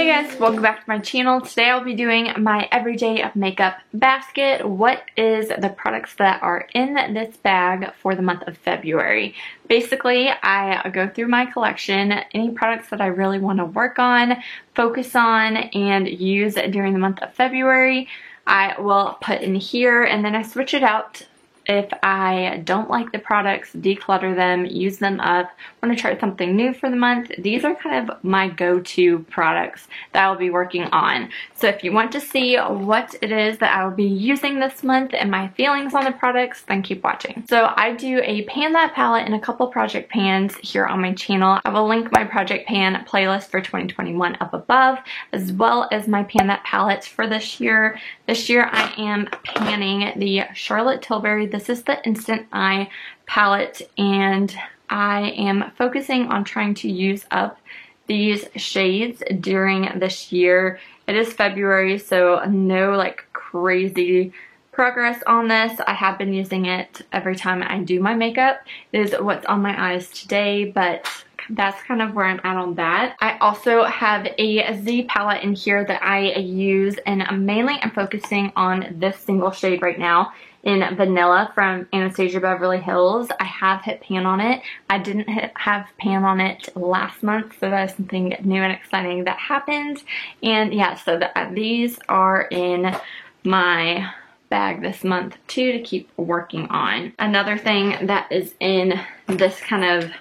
Hey guys, welcome back to my channel. Today I'll be doing my everyday makeup basket. What is the products that are in this bag for the month of February? Basically, I go through my collection, any products that I really want to work on, focus on, and use during the month of February, I will put in here, and then I switch it out. If I don't like the products, declutter them, use them up, want to try something new for the month, these are kind of my go-to products that I'll be working on. So if you want to see what it is that I will be using this month and my feelings on the products, then keep watching. So I do a Pan That palette and a couple project pans here on my channel. I will link my project pan playlist for 2021 up above, as well as my Pan That palette for this year. This year I am panning the Charlotte Tilbury. This is the Instant Eye palette, and I am focusing on trying to use up these shades during this year. It is February, so no like crazy progress on this. I have been using it every time I do my makeup. It is what's on my eyes today, but that's kind of where I'm at on that. I also have a Z palette in here that I use, and mainly I'm focusing on this single shade right now in Vanilla from Anastasia Beverly Hills. I have hit pan on it. I didn't have pan on it last month, so that is something new and exciting that happened. And yeah, so these are in my bag this month too to keep working on. Another thing that is in this kind of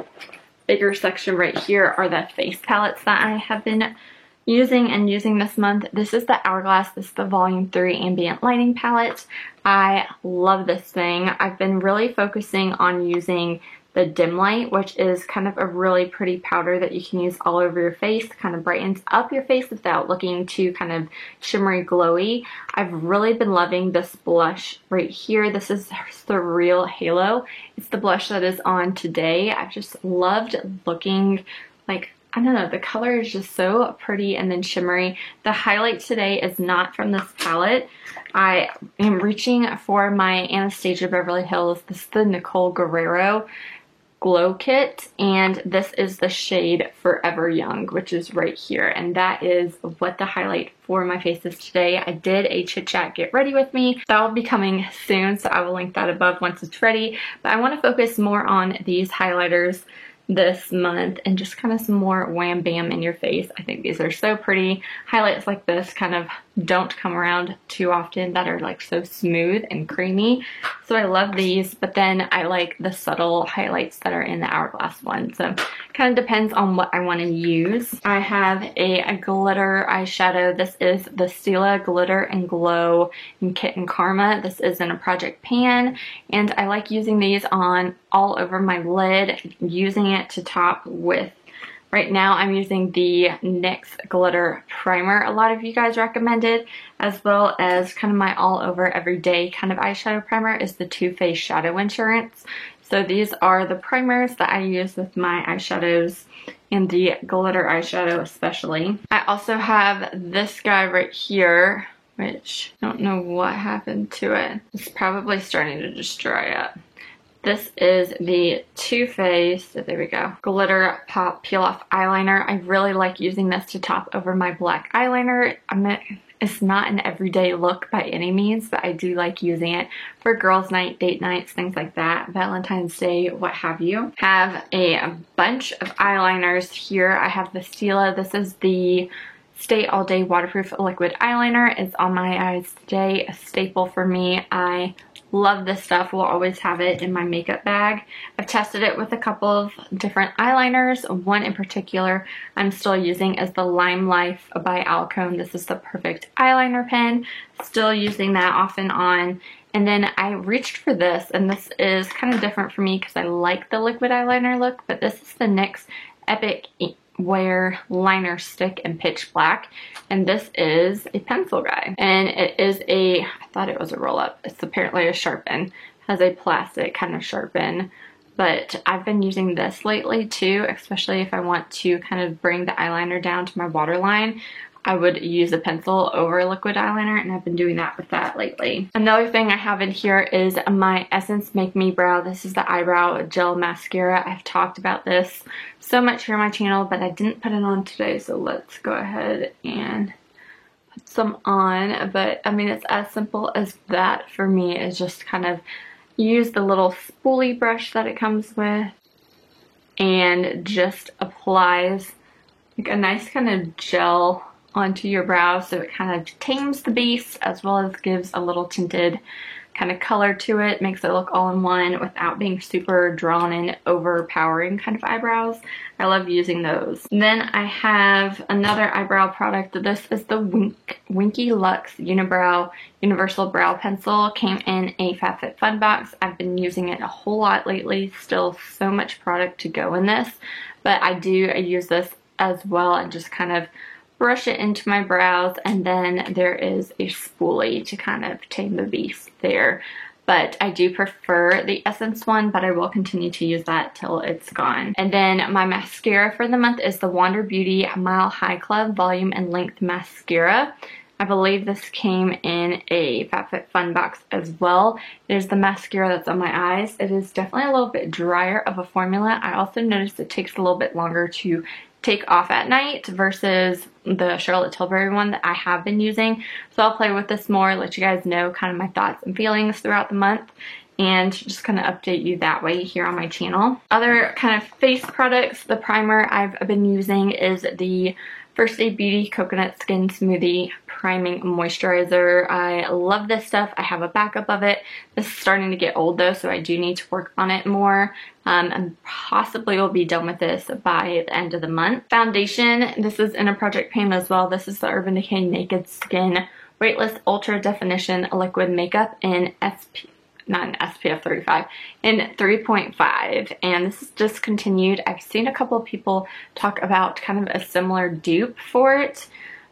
bigger section right here are the face palettes that I have been using this month. This is the Hourglass. This is the Volume 3 Ambient Lighting palette. I love this thing. I've been really focusing on using the Dim Light, which is kind of a really pretty powder that you can use all over your face. Kind of brightens up your face without looking too kind of shimmery glowy. I've really been loving this blush right here. This is the Real Halo. It's the blush that is on today. I've just loved looking like, I don't know, the color is just so pretty and then shimmery. The highlight today is not from this palette. I am reaching for my Anastasia Beverly Hills. This is the Nicole Guerrero Glow Kit, and this is the shade Forever Young, which is right here, and that is what the highlight for my face is today. I did a Chit Chat Get Ready With Me. That will be coming soon, so I will link that above once it's ready, but I want to focus more on these highlighters this month and just kind of some more wham bam in your face. I think these are so pretty. Highlights like this kind of don't come around too often that are like so smooth and creamy. So I love these, but then I like the subtle highlights that are in the Hourglass one. So kind of depends on what I want to use. I have a glitter eyeshadow. This is the Stila Glitter and Glow in Kitten Karma. This is in a project pan, and I like using these on all over my lid, using it to top with, right now I'm using the NYX Glitter Primer a lot of you guys recommended, as well as kind of my all over everyday kind of eyeshadow primer is the Too Faced Shadow Insurance. So these are the primers that I use with my eyeshadows and the glitter eyeshadow especially. I also have this guy right here, which I don't know what happened to it. It's probably starting to just dry up. This is the Too Faced, there we go, Glitter Pop Peel Off Eyeliner. I really like using this to top over my black eyeliner. It's not an everyday look by any means, but I do like using it for girls' night, date nights, things like that, Valentine's Day, what have you. Have a bunch of eyeliners here. I have the Stila. This is the Stay All Day Waterproof Liquid Eyeliner. It's on my eyes today, a staple for me. I love this stuff. Will always have it in my makeup bag. I've tested it with a couple of different eyeliners. One in particular I'm still using is the Lime Life by Alcone. This is the perfect eyeliner pen. Still using that off and on. And then I reached for this, and this is kind of different for me because I like the liquid eyeliner look, but this is the NYX Epic Wear Liner Stick in Pitch Black, and this is a pencil guy, and it is I thought it was a roll-up. It's apparently a sharpen. Has a plastic kind of sharpen, but I've been using this lately too, especially if I want to kind of bring the eyeliner down to my waterline. I would use a pencil over liquid eyeliner, and I've been doing that with that lately. Another thing I have in here is my Essence Make Me Brow. This is the eyebrow gel mascara. I've talked about this so much here on my channel, but I didn't put it on today, so let's go ahead and put some on. But I mean, it's as simple as that for me. Is just kind of use the little spoolie brush that it comes with and just applies like a nice kind of gel onto your brow, so it kind of tames the beast as well as gives a little tinted kind of color to it, makes it look all in one without being super drawn in, overpowering kind of eyebrows. I love using those. Then I have another eyebrow product. This is the Winky Lux Unibrow Universal Brow Pencil. Came in a FabFitFun box. I've been using it a whole lot lately. Still so much product to go in this, but I use this as well and just kind of brush it into my brows, and then there is a spoolie to kind of tame the beast there. But I do prefer the Essence one, but I will continue to use that till it's gone. And then my mascara for the month is the Wander Beauty Mile High Club Volume and Length Mascara. I believe this came in a FabFitFun box as well. It is the mascara that's on my eyes. It is definitely a little bit drier of a formula. I also noticed it takes a little bit longer to take off at night versus the Charlotte Tilbury one that I have been using. So I'll play with this more, let you guys know kind of my thoughts and feelings throughout the month, and just kind of update you that way here on my channel. Other kind of face products, the primer I've been using is the First Aid Beauty Coconut Skin Smoothie Priming Moisturizer. I love this stuff. I have a backup of it. This is starting to get old though, so I do need to work on it more. And possibly will be done with this by the end of the month. Foundation, this is in a project pan as well. This is the Urban Decay Naked Skin Weightless Ultra Definition Liquid Makeup in SPF 35 in 3.5, and this is discontinued. I've seen a couple of people talk about kind of a similar dupe for it.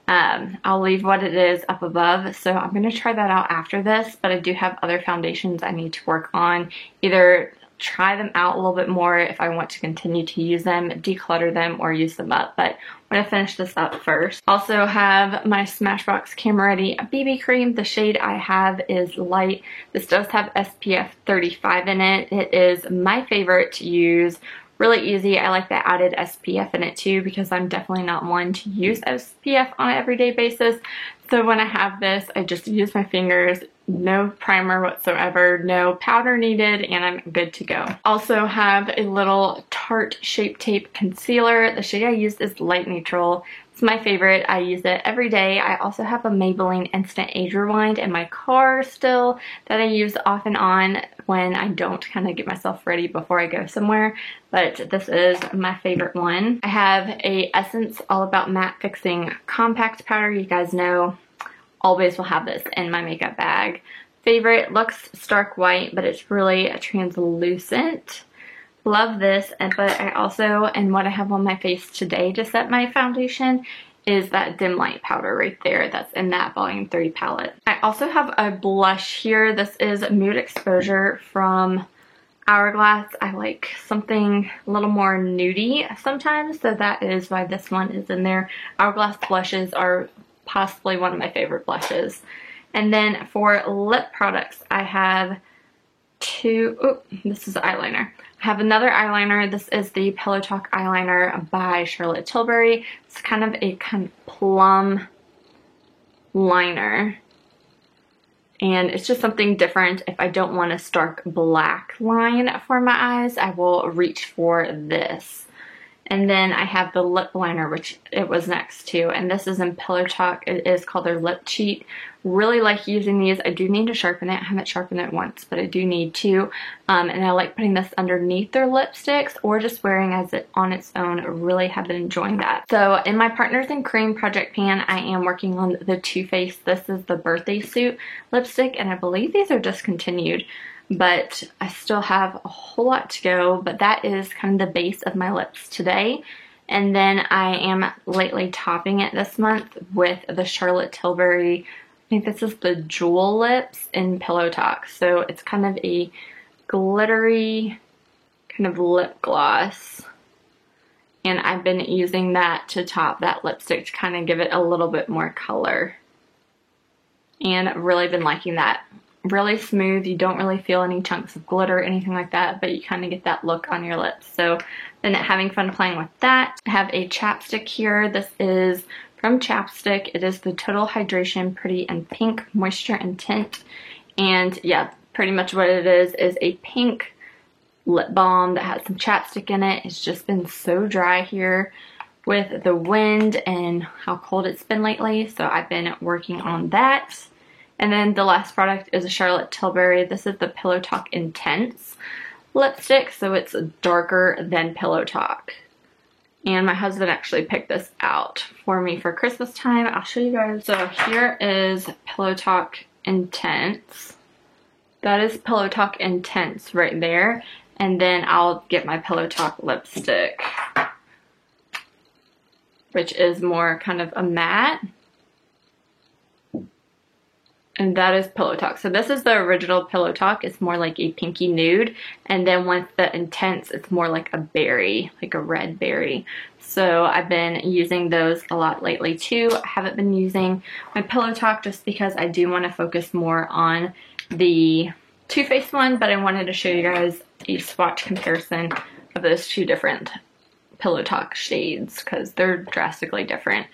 I'll leave what it is up above, so I'm going to try that out after this, but I do have other foundations I need to work on, either try them out a little bit more if I want to continue to use them, declutter them, or use them up. But I'm going to finish this up first. Also have my Smashbox Camera Ready BB cream. The shade I have is light. This does have SPF 35 in it. It is my favorite to use. Really easy. I like the added SPF in it too, because I'm definitely not one to use SPF on an everyday basis. So when I have this, I just use my fingers, no primer whatsoever, no powder needed, and I'm good to go. Also have a little Tarte Shape Tape Concealer. The shade I used is light neutral. It's my favorite. I use it every day. I also have a Maybelline Instant Age Rewind in my car still that I use off and on when I don't kind of get myself ready before I go somewhere. But this is my favorite one. I have a Essence All About Matte Fixing Compact Powder. You guys know, always will have this in my makeup bag. Favorite, looks stark white, but it's really translucent. Love this, but I also, and what I have on my face today to set my foundation is that dim light powder right there that's in that Volume 3 palette. I also have a blush here. This is Mood Exposure from Hourglass. I like something a little more nudie sometimes, so that is why this one is in there. Hourglass blushes are possibly one of my favorite blushes. And then for lip products, I have this is eyeliner. I have another eyeliner. This is the Pillow Talk eyeliner by Charlotte Tilbury. It's kind of a plum liner, and it's just something different. If I don't want a stark black line for my eyes, I will reach for this. And then I have the lip liner, which it was next to, and this is in Pillow Talk. It is called their Lip Cheat. Really like using these. I do need to sharpen it. I haven't sharpened it once, but I do need to. And I like putting this underneath their lipsticks or just wearing as it on its own. I really have been enjoying that. So in my Partners in Cream project pan, I am working on the Too Faced. This is the Birthday Suit lipstick, and I believe these are discontinued, but I still have a whole lot to go. But that is kind of the base of my lips today. And then I am lightly topping it this month with the Charlotte Tilbury, I think this is the Jewel Lips in Pillow Talk. So it's kind of a glittery kind of lip gloss. and I've been using that to top that lipstick to kind of give it a little bit more color. And really been liking that. Really smooth. You don't really feel any chunks of glitter or anything like that, but you kind of get that look on your lips. So been having fun playing with that. I have a chapstick here. This is from Chapstick. It is the Total Hydration Pretty and Pink Moisture and Tint. And yeah, pretty much what it is a pink lip balm that has some chapstick in it. It's just been so dry here with the wind and how cold it's been lately. So I've been working on that. And then the last product is a Charlotte Tilbury. This is the Pillow Talk Intense lipstick, so it's darker than Pillow Talk. And my husband actually picked this out for me for Christmas time. I'll show you guys. So here is Pillow Talk Intense. That is Pillow Talk Intense right there. And then I'll get my Pillow Talk lipstick, which is more kind of a matte. And that is Pillow Talk. So this is the original Pillow Talk. It's more like a pinky nude. And then with the Intense, it's more like a berry, like a red berry. So I've been using those a lot lately too. I haven't been using my Pillow Talk just because I do want to focus more on the Too Faced one. But I wanted to show you guys a swatch comparison of those two different Pillow Talk shades because they're drastically different.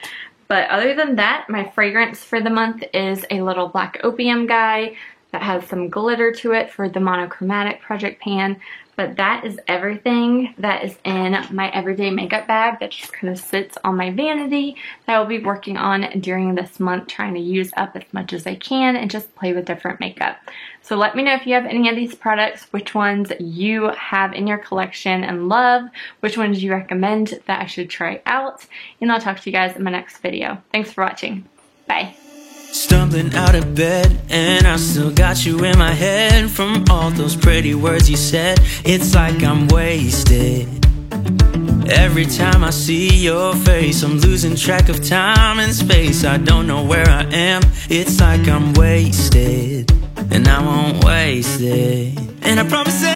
But other than that, my fragrance for the month is a little Black Opium guy that has some glitter to it for the monochromatic project pan. But that is everything that is in my everyday makeup bag that just kind of sits on my vanity that I'll be working on during this month, trying to use up as much as I can and just play with different makeup. So let me know if you have any of these products, which ones you have in your collection and love, which ones you recommend that I should try out, and I'll talk to you guys in my next video. Thanks for watching. Bye. Stumbling out of bed, and I still got you in my head. From all those pretty words you said, it's like I'm wasted. Every time I see your face, I'm losing track of time and space. I don't know where I am, it's like I'm wasted, and I won't waste it. And I promise that